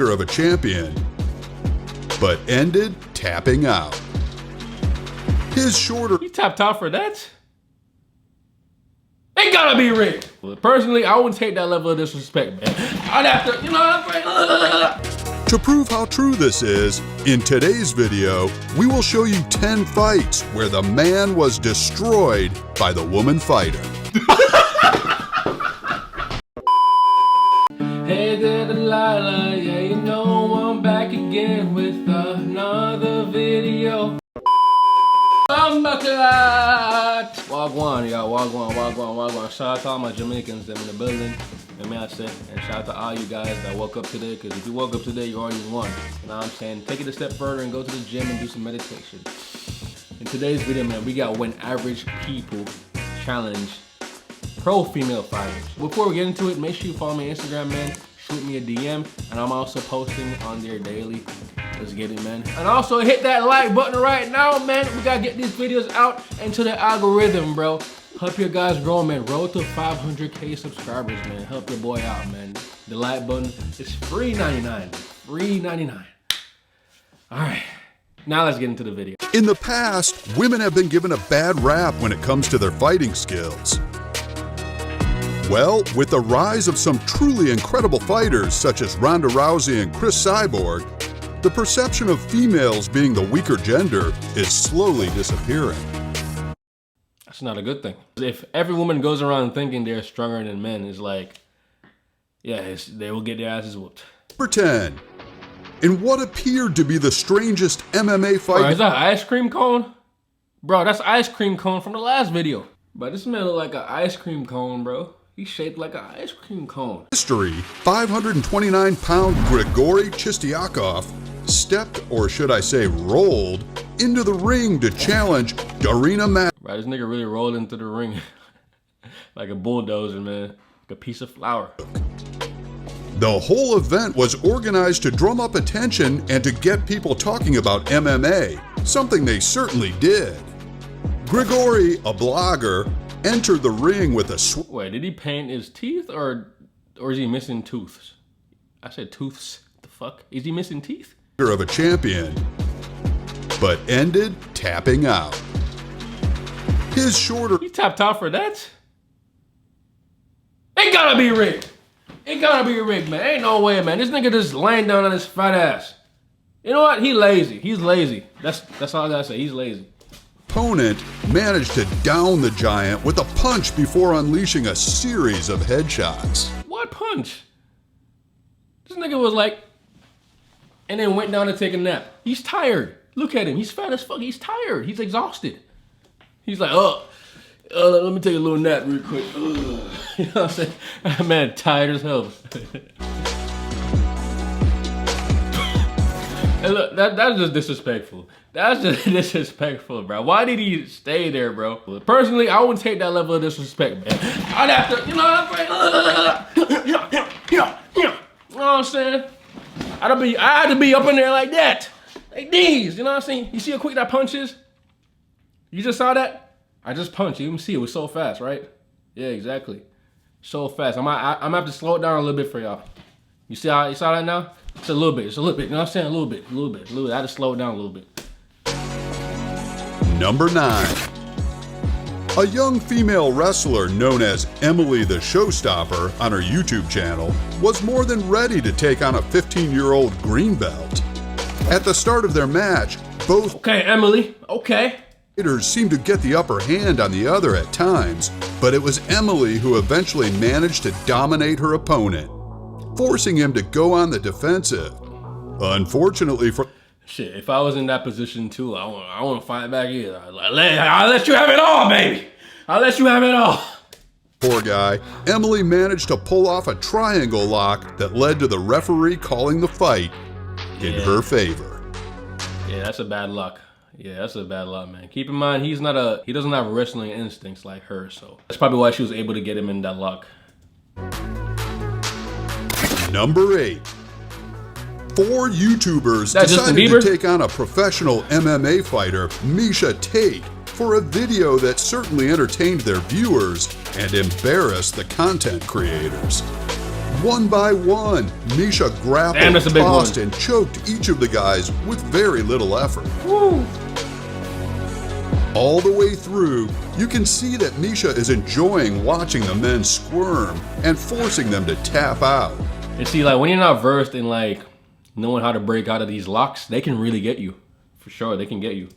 of a champion, but ended tapping out. His shorter... He tapped out for that? It gotta be rigged. Personally, I wouldn't take that level of disrespect, man. I'd have to, you know what I'm saying? To prove how true this is, in today's video, we will show you 10 fights where the man was destroyed by the woman fighter. Hey there, Delilah, yeah, you know I'm back again with another video. I'm back to that. Wagwan, y'all, wagwan. Shout out to all my Jamaicans that are in the building. And I say, and shout out to all you guys that woke up today, because if you woke up today, you already won. You know what I'm saying? Take it a step further and go to the gym and do some meditation. In today's video, man, we got When Average People Challenge Pro Female Fighters. Before we get into it, make sure you follow me on Instagram, man. Shoot me a DM, and I'm also posting on there daily. Let's get it, man. And also hit that like button right now, man. We gotta get these videos out into the algorithm, bro. Help your guys grow, man. Road to 500K subscribers, man. Help your boy out, man. The like button is free 99. Free 99. All right, now let's get into the video. In the past, women have been given a bad rap when it comes to their fighting skills. Well, with the rise of some truly incredible fighters such as Ronda Rousey and Chris Cyborg, the perception of females being the weaker gender is slowly disappearing. That's not a good thing. If every woman goes around thinking they're stronger than men, it's like, yeah, they will get their asses whooped. Number 10. In what appeared to be the strangest MMA fight... Bro, is that ice cream cone? Bro, that's ice cream cone from the last video. But this man look like an ice cream cone, bro. He's shaped like an ice cream cone. History, 529-pound Grigory Chistiakov stepped, or should I say rolled, into the ring to challenge Darina Mack. Right, this nigga really rolled into the ring like a bulldozer, man. Like a piece of flour. The whole event was organized to drum up attention and to get people talking about MMA, something they certainly did. Grigory, a blogger, entered the ring with a Wait, did he paint his teeth or is he missing tooths? I said tooths. The fuck? Is he missing teeth? Of a champion, but ended tapping out. His shorter... He tapped out for that? It gotta be rigged. It gotta be rigged, man. Ain't no way, man. This nigga just laying down on his fat ass. You know what? He lazy. He's lazy. That's all I gotta say. He's lazy. Opponent managed to down the giant with a punch before unleashing a series of headshots. What punch? This nigga was like, and then went down to take a nap. He's tired. Look at him. He's fat as fuck. He's tired. He's exhausted. He's like, let me take a little nap real quick. You know what I'm saying? That man tired as hell. And look, that's just disrespectful. That's just disrespectful, bro. Why did he stay there, bro? Personally, I wouldn't take that level of disrespect, man. I'd have to, you know what I'm saying? You know what I'm saying? I had to be up in there like that. Like these, you know what I'm saying? You see how quick that punch is? You just saw that? I just punched. You can see it was so fast, right? Yeah, exactly. So fast. I'm gonna have to slow it down a little bit for y'all. You see how you saw that now? It's a little bit. You know what I'm saying? A little bit. I had to slow it down a little bit. Number 9. A young female wrestler known as Emily the Showstopper on her YouTube channel was more than ready to take on a 15-year-old green belt. At the start of their match, both Okay, Emily, okay. fighters seemed to get the upper hand on the other at times, but it was Emily who eventually managed to dominate her opponent, forcing him to go on the defensive. Unfortunately for... Shit, if I was in that position too, I want to fight back either. I'll let you have it all, baby. I'll let you have it all. Poor guy. Emily managed to pull off a triangle lock that led to the referee calling the fight in her favor. Yeah, that's a bad luck. Yeah, that's a bad luck, man. Keep in mind, he doesn't have wrestling instincts like her, so that's probably why she was able to get him in that lock. Number 8. 4 YouTubers decided to take on a professional MMA fighter, Misha Tate, for a video that certainly entertained their viewers and embarrassed the content creators. One by one, Misha grappled, Damn, that's a big tossed, one. and choked each of the guys with very little effort. Woo. All the way through, you can see that Misha is enjoying watching the men squirm and forcing them to tap out. And see, like, when you're not versed in, like, knowing how to break out of these locks, they can really get you. For sure, they can get you.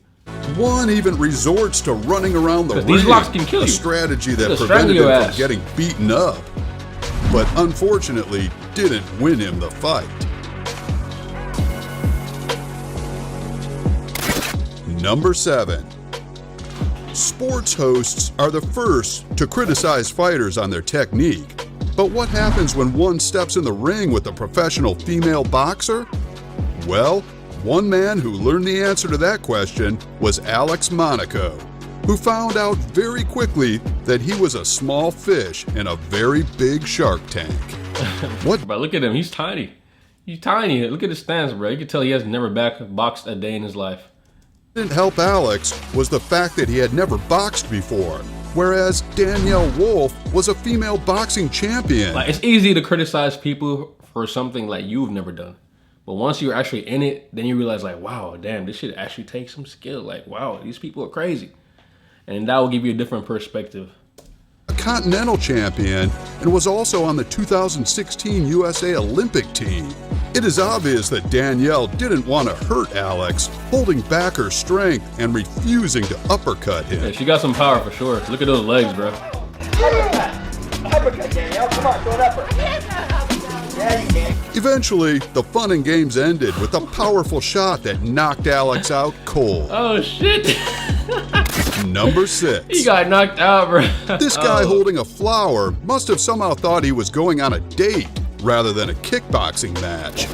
One even resorts to running around the ring, these locks can kill you. a strategy that They'll prevented strangle your him from ass. getting beaten up, but unfortunately didn't win him the fight. Number 7. Sports hosts are the first to criticize fighters on their technique. But what happens when one steps in the ring with a professional female boxer? Well, one man who learned the answer to that question was Alex Moroco, who found out very quickly that he was a small fish in a very big shark tank. What? But look at him, he's tiny. He's tiny. Look at his stance, bro. You can tell he has never boxed a day in his life. Didn't help Alex was the fact that he had never boxed before, whereas Danielle Wolff was a female boxing champion. Like, it's easy to criticize people for something like you've never done. But once you're actually in it, then you realize, like, wow, damn, this shit actually takes some skill. Like, wow, these people are crazy. And that will give you a different perspective. A continental champion, and was also on the 2016 USA Olympic team. It is obvious that Danielle didn't want to hurt Alex, holding back her strength and refusing to uppercut him. Yeah, she got some power for sure. Look at those legs, bro. Uppercut, Danielle. Come on, throw it upper. Yeah, you can. Eventually, the fun and games ended with a powerful shot that knocked Alex out cold. Oh, shit. Number 6. He got knocked out, bro. This guy holding a flower must have somehow thought he was going on a date rather than a kickboxing match.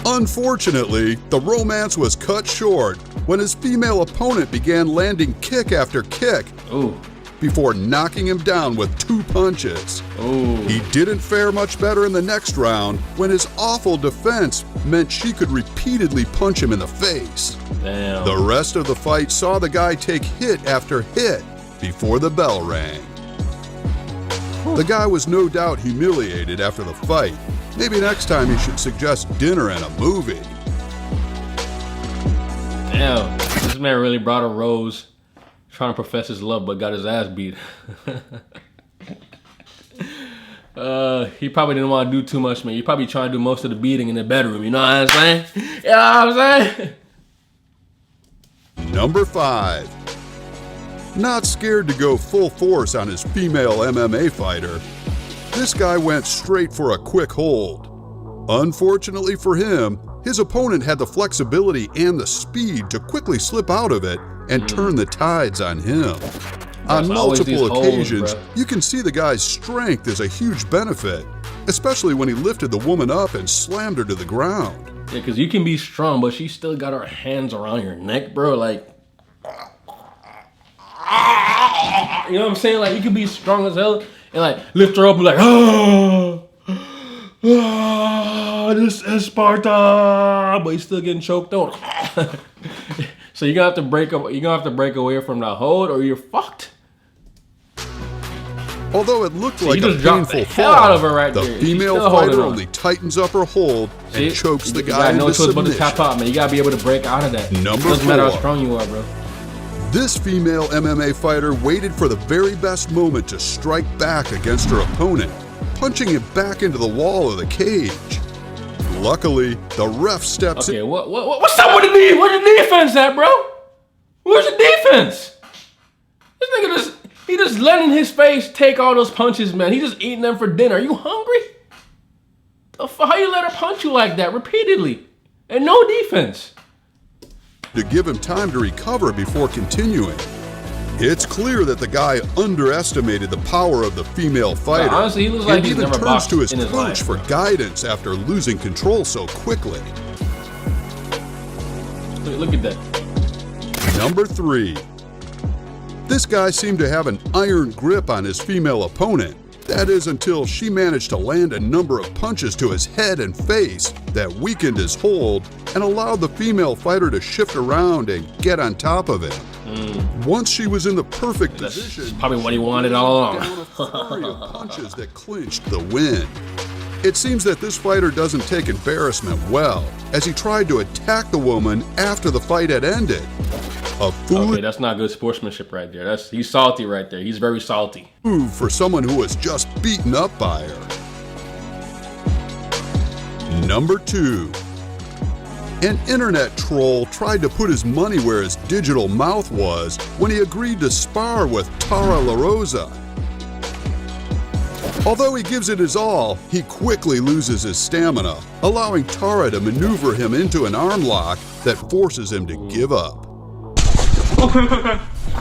Unfortunately, the romance was cut short when his female opponent began landing kick after kick Ooh. before knocking him down with 2 punches. Ooh. He didn't fare much better in the next round when his awful defense meant she could repeatedly punch him in the face. Damn. The rest of the fight saw the guy take hit after hit before the bell rang. The guy was no doubt humiliated after the fight. Maybe next time he should suggest dinner and a movie. Damn. This man really brought a rose, trying to profess his love, but got his ass beat. He probably didn't want to do too much, man. He probably trying to do most of the beating in the bedroom, you know what I'm saying? You know what I'm saying? Number 5. Not scared to go full force on his female MMA fighter, this guy went straight for a quick hold. Unfortunately for him, his opponent had the flexibility and the speed to quickly slip out of it and turn the tides on him. On multiple occasions, you can see the guy's strength is a huge benefit, especially when he lifted the woman up and slammed her to the ground. Yeah, because you can be strong, but she still got her hands around your neck, bro. Like, you know what I'm saying? Like, you can be strong as hell and, like, lift her up and, like, this is Sparta, but he's still getting choked out. So you're gonna have to break up. You're gonna have to break away from that hold, or you're fucked. Although it looked like a just dropped painful the hell fall, out of her right the there. She's female still holding fighter on. only tightens up her hold and chokes the You guy got no into choice but to tap submission. out, man. You gotta be able to break out of that. Number Doesn't matter how 4. strong you are, bro. This female MMA fighter waited for the very best moment to strike back against her opponent, punching him back into the wall of the cage. Luckily, the ref steps in. Okay, what's up with the knee? Where's the defense at, bro? Where's the defense? This nigga he just letting his face take all those punches, man. He just eating them for dinner. Are you hungry? How you let her punch you like that repeatedly? And no defense. To give him time to recover before continuing. It's clear that the guy underestimated the power of the female fighter. But honestly, he looks like and he's even never turns boxed to his in his coach life, for bro. guidance after losing control so quickly. Look at that. Number 3. This guy seemed to have an iron grip on his female opponent. That is until she managed to land a number of punches to his head and face that weakened his hold and allowed the female fighter to shift around and get on top of him. Once she was in the perfect position, Probably what he wanted all down along. a flurry of punches that clinched the win. It seems that this fighter doesn't take embarrassment well, as he tried to attack the woman after the fight had ended. Okay, that's not good sportsmanship right there. He's salty right there. He's very salty. Move for someone who was just beaten up by her. Number 2. An internet troll tried to put his money where his digital mouth was when he agreed to spar with Tara La Rosa. Although he gives it his all, he quickly loses his stamina, allowing Tara to maneuver him into an arm lock that forces him to give up.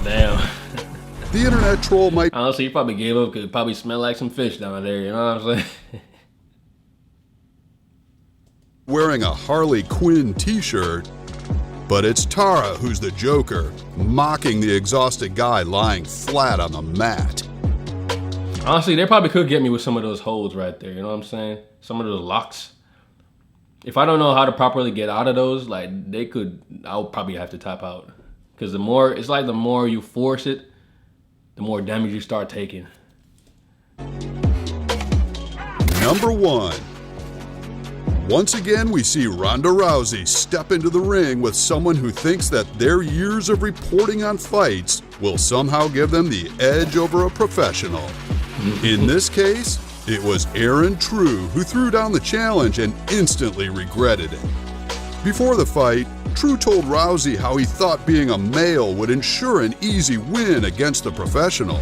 Damn. The internet troll might Honestly, he probably gave up because it probably smelled like some fish down there, you know what I'm saying? wearing a Harley Quinn t-shirt, but it's Tara who's the Joker, mocking the exhausted guy lying flat on the mat. Honestly, they probably could get me with some of those holds right there, you know what I'm saying? Some of those locks. If I don't know how to properly get out of those, like I'll probably have to tap out. Because it's like the more you force it, the more damage you start taking. Number 1. Once again, we see Ronda Rousey step into the ring with someone who thinks that their years of reporting on fights will somehow give them the edge over a professional. In this case, it was Aaron True who threw down the challenge and instantly regretted it. Before the fight, True told Rousey how he thought being a male would ensure an easy win against a professional.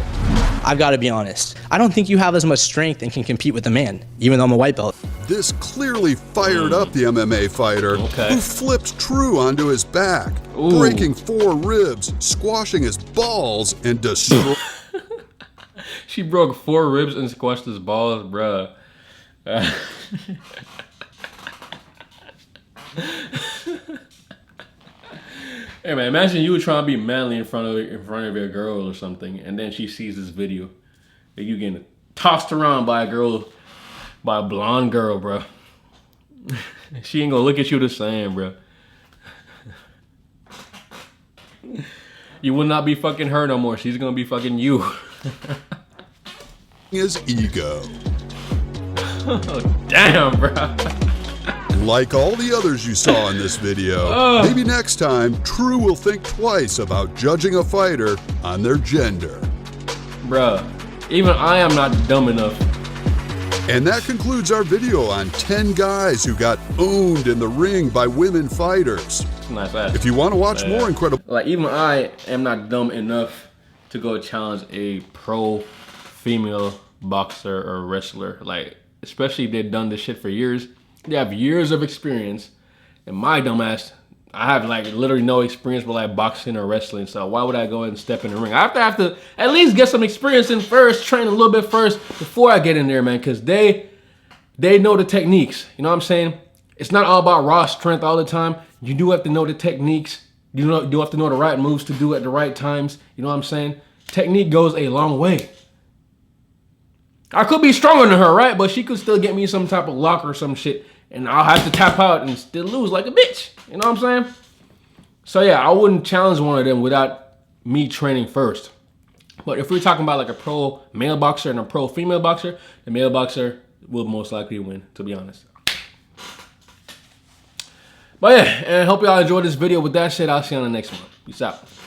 I've got to be honest. I don't think you have as much strength and can compete with a man, even though I'm a white belt. This clearly fired up the MMA fighter, who flipped True onto his back, breaking 4 ribs, squashing his balls, and destroying. She broke 4 ribs and squashed his balls, bruh. Hey man, imagine you were trying to be manly in front of your girl or something, and then she sees this video, and you getting tossed around by a blonde girl, bro. She ain't gonna look at you the same, bro. You will not be fucking her no more. She's gonna be fucking you. His ego. Oh, damn, bro. Like all the others you saw in this video, maybe next time True will think twice about judging a fighter on their gender. Bruh, even I am not dumb enough. And that concludes our video on 10 guys who got owned in the ring by women fighters. Not bad. If you want to watch more incredible... Like, even I am not dumb enough to go challenge a pro female boxer or wrestler. Like, especially if they've done this shit for years. They have years of experience, and my dumbass, I have like literally no experience with like boxing or wrestling. So why would I go and step in the ring? I have to at least get some experience in first, train a little bit first before I get in there, man. Because they know the techniques. You know what I'm saying? It's not all about raw strength all the time. You do have to know the techniques. You do have to know the right moves to do at the right times. You know what I'm saying? Technique goes a long way. I could be stronger than her, right? But she could still get me some type of lock or some shit, and I'll have to tap out and still lose like a bitch. You know what I'm saying? So yeah, I wouldn't challenge one of them without me training first. But if we're talking about like a pro male boxer and a pro female boxer, the male boxer will most likely win, to be honest. But yeah, and I hope y'all enjoyed this video. With that said, I'll see you on the next one. Peace out.